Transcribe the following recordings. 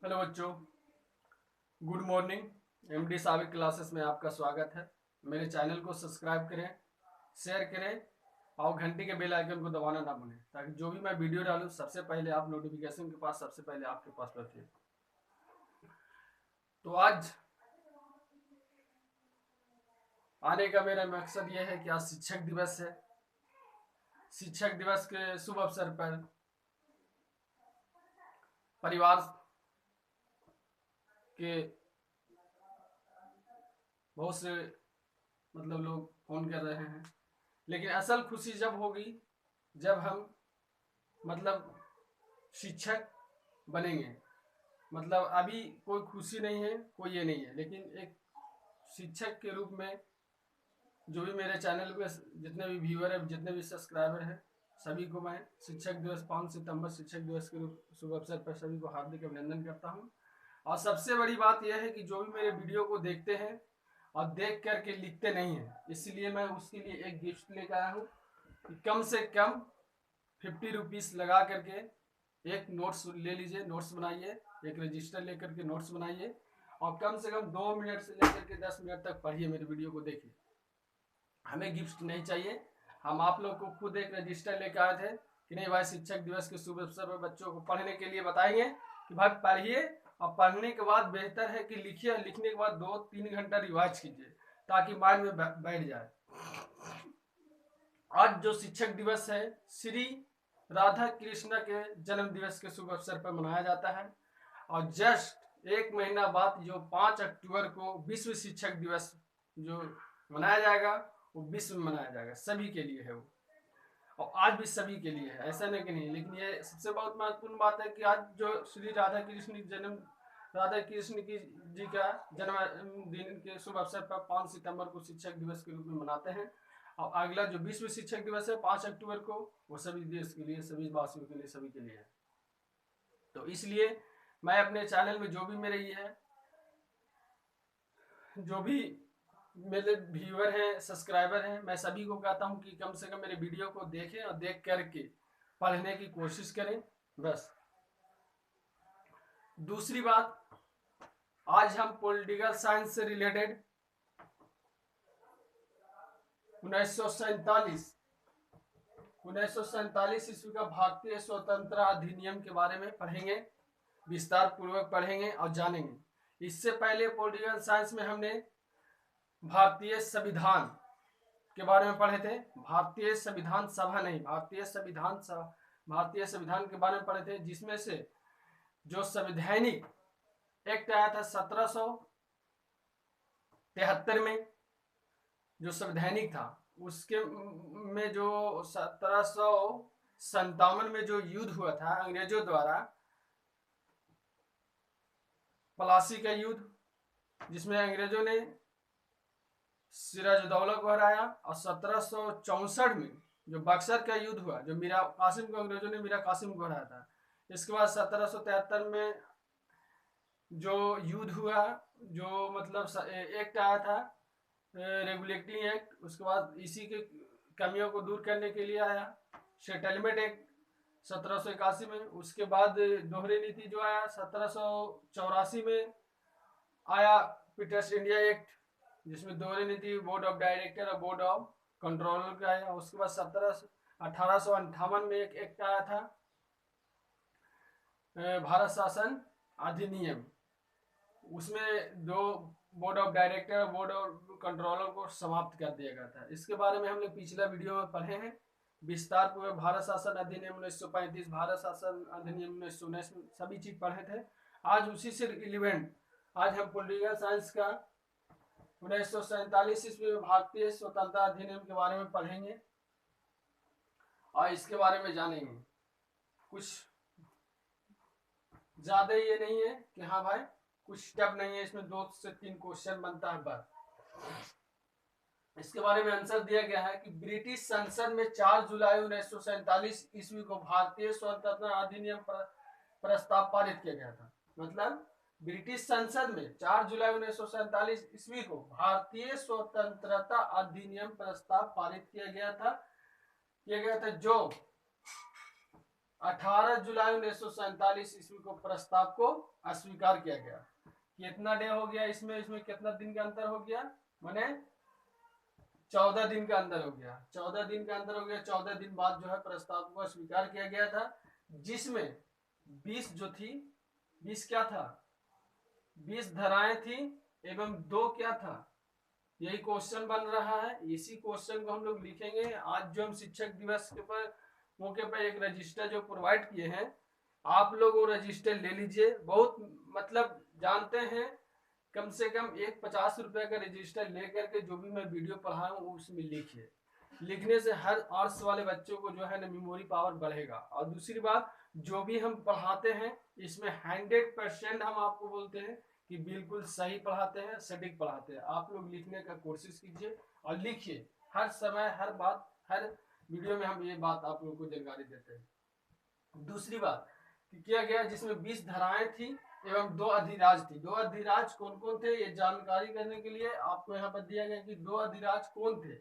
Hello बच्चों, good morning. MD साबिक classes में आपका स्वागत है। मेरे चैनल को सब्सक्राइब करें, शेयर करें और घंटी के बेल आइकन को दबाना ना भूलें ताकि जो भी मैं वीडियो डालूं सबसे पहले आप नोटिफिकेशन के पास सबसे पहले आपके पास पहुंचे। तो आज आने का मेरा मकसद यह है कि आज शिक्षक दिवस है। शिक्षक दिवस के शुभ अवसर पर परिवार के बहुत से लोग फोन कर रहे हैं, लेकिन असल खुशी जब होगी जब हम मतलब शिक्षक बनेंगे। अभी कोई खुशी नहीं है, कोई ये नहीं है, लेकिन एक शिक्षक के रूप में जो भी मेरे चैनल पे जितने भी व्यूअर है, जितने भी सब्सक्राइबर हैं, सभी को मैं शिक्षक दिवस 5 सितंबर शिक्षक दिवस के शुभ अवसर पर सभी को हार्दिक अभिनंदन करता हूँ। और सबसे बड़ी बात यह है कि जो भी मेरे वीडियो को देखते हैं और देख करके लिखते नहीं हैं, इसलिए मैं उसके लिए एक गिफ्ट लेकर आया हूँ कि कम से कम 50 रुपीज़ लगा करके एक नोट्स ले लीजिए, नोट्स बनाइए, एक रजिस्टर लेकर के नोट्स बनाइए और कम से कम 2 मिनट से लेकर के 10 मिनट तक पढ़िए, मेरे वीडियो को देखिए। हमें गिफ्ट नहीं चाहिए, हम आप लोग को खुद एक रजिस्टर लेकर आए थे कि नहीं भाई, शिक्षक दिवस के शुभ अवसर पर बच्चों को पढ़ने के लिए बताएंगे कि भाई पढ़िए और पढ़ने के बाद बेहतर है कि लिखिए, लिखने के बाद 2-3 घंटा रिवाइज कीजिए ताकि माइंड में बैठ जाए। आज जो शिक्षक दिवस है, श्री राधा कृष्ण के जन्म दिवस के शुभ अवसर पर मनाया जाता है और जस्ट एक महीना बाद जो 5 अक्टूबर को विश्व शिक्षक दिवस जो मनाया जाएगा, वो विश्व में मनाया जाएगा, सभी के लिए है वो। और आज भी सभी के लिए है, ऐसा नहीं कि नहीं, लेकिन ये सबसे बहुत महत्वपूर्ण बात है कि आज जो श्री राधा कृष्ण की जी का जन्मदिन के शुभ अवसर पर 5 सितंबर को शिक्षक दिवस के रूप में मनाते हैं। और अगला जो विश्व शिक्षक दिवस है 5 अक्टूबर को, वो सभी देश के लिए, सभी वासियों के लिए, सभी के लिए है। तो इसलिए मैं अपने चैनल में जो भी मेरे ये है, जो भी मेरे व्यूअर हैं, सब्सक्राइबर हैं, मैं सभी को कहता हूं कि कम से कम मेरे वीडियो को देखें और देख करके पढ़ने की कोशिश करें, बस। दूसरी बात, आज हम पॉलिटिकल साइंस से रिलेटेड 1947 ईस्वी का भारतीय स्वतंत्रता अधिनियम के बारे में पढ़ेंगे, विस्तार पूर्वक पढ़ेंगे और जानेंगे। इससे पहले पॉलिटिकल साइंस में हमने भारतीय संविधान के बारे में पढ़े थे। भारतीय संविधान सभा नहीं, भारतीय संविधान के बारे में पढ़े थे, जिसमें से जो संवैधानिक एक्ट आया था 1773 में, जो संवैधानिक था उसके में जो 1757 में जो युद्ध हुआ था अंग्रेजों द्वारा, प्लासी का युद्ध, जिसमें अंग्रेजों ने सिराजुद्दौला को हराया, और 1764 में जो बक्सर का युद्ध हुआ, जो मीरा कासिम को अंग्रेजों ने मीरा कासिम को हराया था। इसके बाद 1773 में जो युद्ध हुआ, जो एक्ट आया था रेगुलेटरी एक्ट, उसके बाद इसी के कमियों को दूर करने के लिए आया सेटलमेंट एक्ट 1781 में। उसके बाद दोहरी नीति जो आया 1784 में आया पीटर्स इंडिया एक्ट, जिसमें दोहरी नीति बोर्ड ऑफ डायरेक्टर और बोर्ड ऑफ कंट्रोलर का आया। उसके बाद 1858 में एक एक्ट आया था भारत शासन अधिनियम, उसमें दो बोर्ड ऑफ डायरेक्टर और बोर्ड ऑफ कंट्रोलर को समाप्त कर दिया गया था। इसके बारे में हम लोग पिछला वीडियो में पढ़े हैं विस्तार पूर्वक। भारत शासन अधिनियम 1935, भारत शासन अधिनियम 1919, सभी चीज पढ़े थे। आज उसी से रिलेवेंट आज हम पॉलिटिकल साइंस का 1947 ईस्वी में भारतीय स्वतंत्रता अधिनियम के बारे में पढ़ेंगे और इसके बारे में जानेंगे। कुछ ज्यादा ये नहीं है कि हाँ भाई कुछ स्टेप नहीं है, इसमें 2 से 3 क्वेश्चन बनता है बस। इसके बारे में आंसर दिया गया है कि ब्रिटिश संसद में 4 जुलाई 1947 ईस्वी को भारतीय स्वतंत्रता अधिनियम प्रस्ताव पारित किया गया था। मतलब ब्रिटिश संसद में 4 जुलाई 1947 ईस्वी को भारतीय स्वतंत्रता अधिनियम प्रस्ताव पारित किया गया था, जो 18 जुलाई 1947 ईस्वी को प्रस्ताव को अस्वीकार किया गया। कितना डे हो गया इसमें, इसमें कितना दिन का अंतर हो गया, माने 14 दिन का अंदर हो गया, 14 दिन का अंदर हो गया। 14 दिन बाद जो है प्रस्ताव को स्वीकार किया गया था, जिसमें 20 जो थी, 20 क्या था, 20 धाराएं थी एवं 2 क्या था, यही क्वेश्चन बन रहा है। इसी क्वेश्चन को हम लोग लिखेंगे। आज जो हम शिक्षक दिवस के पर मौके पर एक रजिस्टर जो प्रोवाइड किए हैं, आप लोग वो रजिस्टर ले लीजिए। बहुत मतलब जानते हैं, कम से कम एक 50 रुपए का रजिस्टर लेकर के जो भी मैं वीडियो पढ़ा हूँ उसमें लिखिए। लिखने से हर आर्ट्स वाले बच्चों को जो है ना मेमोरी पावर बढ़ेगा। और दूसरी बात, जो भी हम पढ़ाते हैं इसमें 100% हम आपको बोलते हैं कि बिल्कुल सही पढ़ाते हैं, सटीक पढ़ाते हैं। आप लोग लिखने का कोशिश कीजिए और लिखिए। हर समय, हर बात, हर वीडियो में हम ये बात आप लोगों को जानकारी देते हैं। दूसरी बात कि किया गया जिसमें 20 धाराएं थी एवं 2 अधिराज थी। 2 अधिराज कौन कौन थे, ये जानकारी करने के लिए आपको यहाँ पर दिया गया कि 2 अधिराज कौन थे।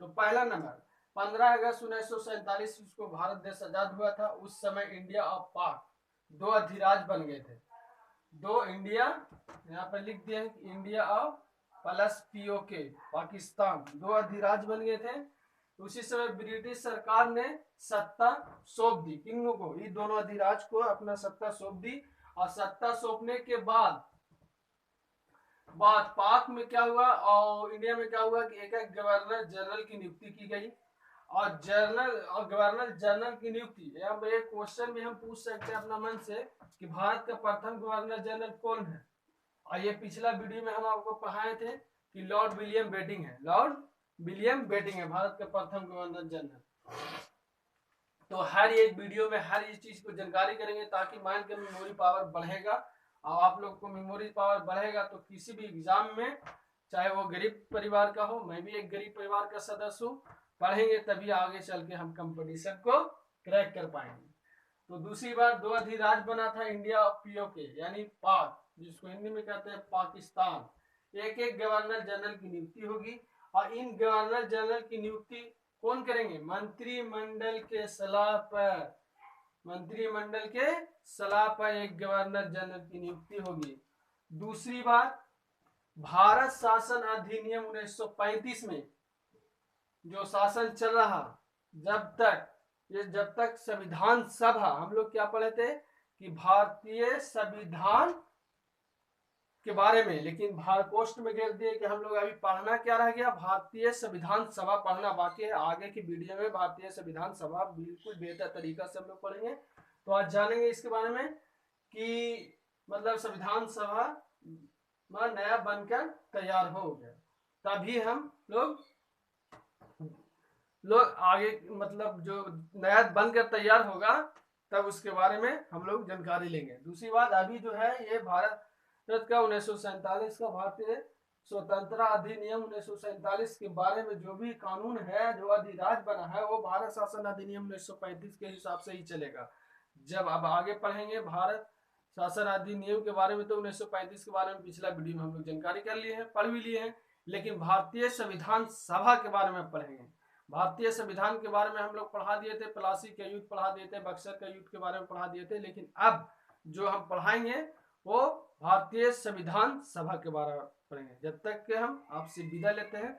तो पहला नंबर, 15 अगस्त 1947 को भारत देश आजाद हुआ था। उस समय इंडिया और पाक 2 अधिराज बन गए थे। 2 इंडिया, यहाँ पर लिख दिया है इंडिया और प्लस POK पाकिस्तान, 2 अधिराज बन गए थे। उसी समय ब्रिटिश सरकार ने सत्ता सौंप दी किन्नों को, ये दोनों अधिराज को अपना सत्ता सौंप दी। और सत्ता सौंपने के बाद पाक में क्या हुआ और इंडिया में क्या हुआ कि एक एक गवर्नर जनरल की नियुक्ति की गई। और गवर्नर जनरल की नियुक्ति, यहाँ पर एक क्वेश्चन भी हम पूछ सकते हैं अपना मन से कि भारत का प्रथम गवर्नर जनरल कौन है। और ये पिछला वीडियो में हम आपको पढ़ाए थे कि लॉर्ड विलियम बेटिंग है, लॉर्ड विलियम बेटिंग है भारत का प्रथम गवर्नर जनरल। तो हर एक वीडियो में हर एक चीज को जानकारी करेंगे ताकि माइंड का मेमोरी पावर बढ़ेगा। और आप लोग को मेमोरी पावर बढ़ेगा तो किसी भी एग्जाम में, चाहे वो गरीब परिवार का हो, मैं भी एक गरीब परिवार का सदस्य हूँ, पढ़ेंगे तभी आगे चल के हम कंपटीशन को क्रैक कर पाएंगे। तो दूसरी बार 2 अधिराज बना था इंडिया और POK यानी पाक, जिसको हिंदी में कहते हैं पाकिस्तान। एक एक गवर्नर जनरल की नियुक्ति होगी और इन गवर्नर जनरल की नियुक्ति कौन करेंगे, मंत्रिमंडल के सलाह पर, मंत्रिमंडल के सलाह पर एक गवर्नर जनरल की नियुक्ति होगी। दूसरी बात, भारत शासन अधिनियम 1935 में जो शासन चल रहा, जब तक संविधान सभा, हम लोग क्या पढ़े थे कि भारतीय संविधान के बारे में, लेकिन पोस्ट में कह दिए कि हम लोग अभी पढ़ना क्या रह गया, भारतीय संविधान सभा पढ़ना बाकी है। आगे की वीडियो में भारतीय संविधान सभा बिल्कुल बेहतर तरीका से हम लोग पढ़ेंगे। तो आज जानेंगे इसके बारे में कि मतलब संविधान सभा नया बनकर तैयार हो गया, तभी हम लोग आगे मतलब जो नया बनकर तैयार होगा तब उसके बारे में हम लोग जानकारी लेंगे। दूसरी बात, अभी जो है ये भारत का 1947 का भारतीय स्वतंत्रता अधिनियम 1947 के बारे में जो भी कानून है, जो अधिराज बना है, वो भारत शासन अधिनियम 1935 के हिसाब से ही चलेगा। जब अब आगे पढ़ेंगे भारत शासन अधिनियम के बारे में तो 1935 के बारे में पिछला वीडियो में हम लोग जानकारी कर लिए हैं, पढ़ भी लिए हैं। लेकिन भारतीय संविधान सभा के बारे में पढ़ेंगे। भारतीय संविधान के बारे में हम लोग पढ़ा दिए थे, प्लासी का युद्ध पढ़ा दिए थे, बक्सर का युद्ध के बारे में पढ़ा दिए थे। लेकिन अब जो हम पढ़ाएंगे वो भारतीय संविधान सभा के बारे में पढ़ेंगे। जब तक के हम आपसे विदा लेते हैं।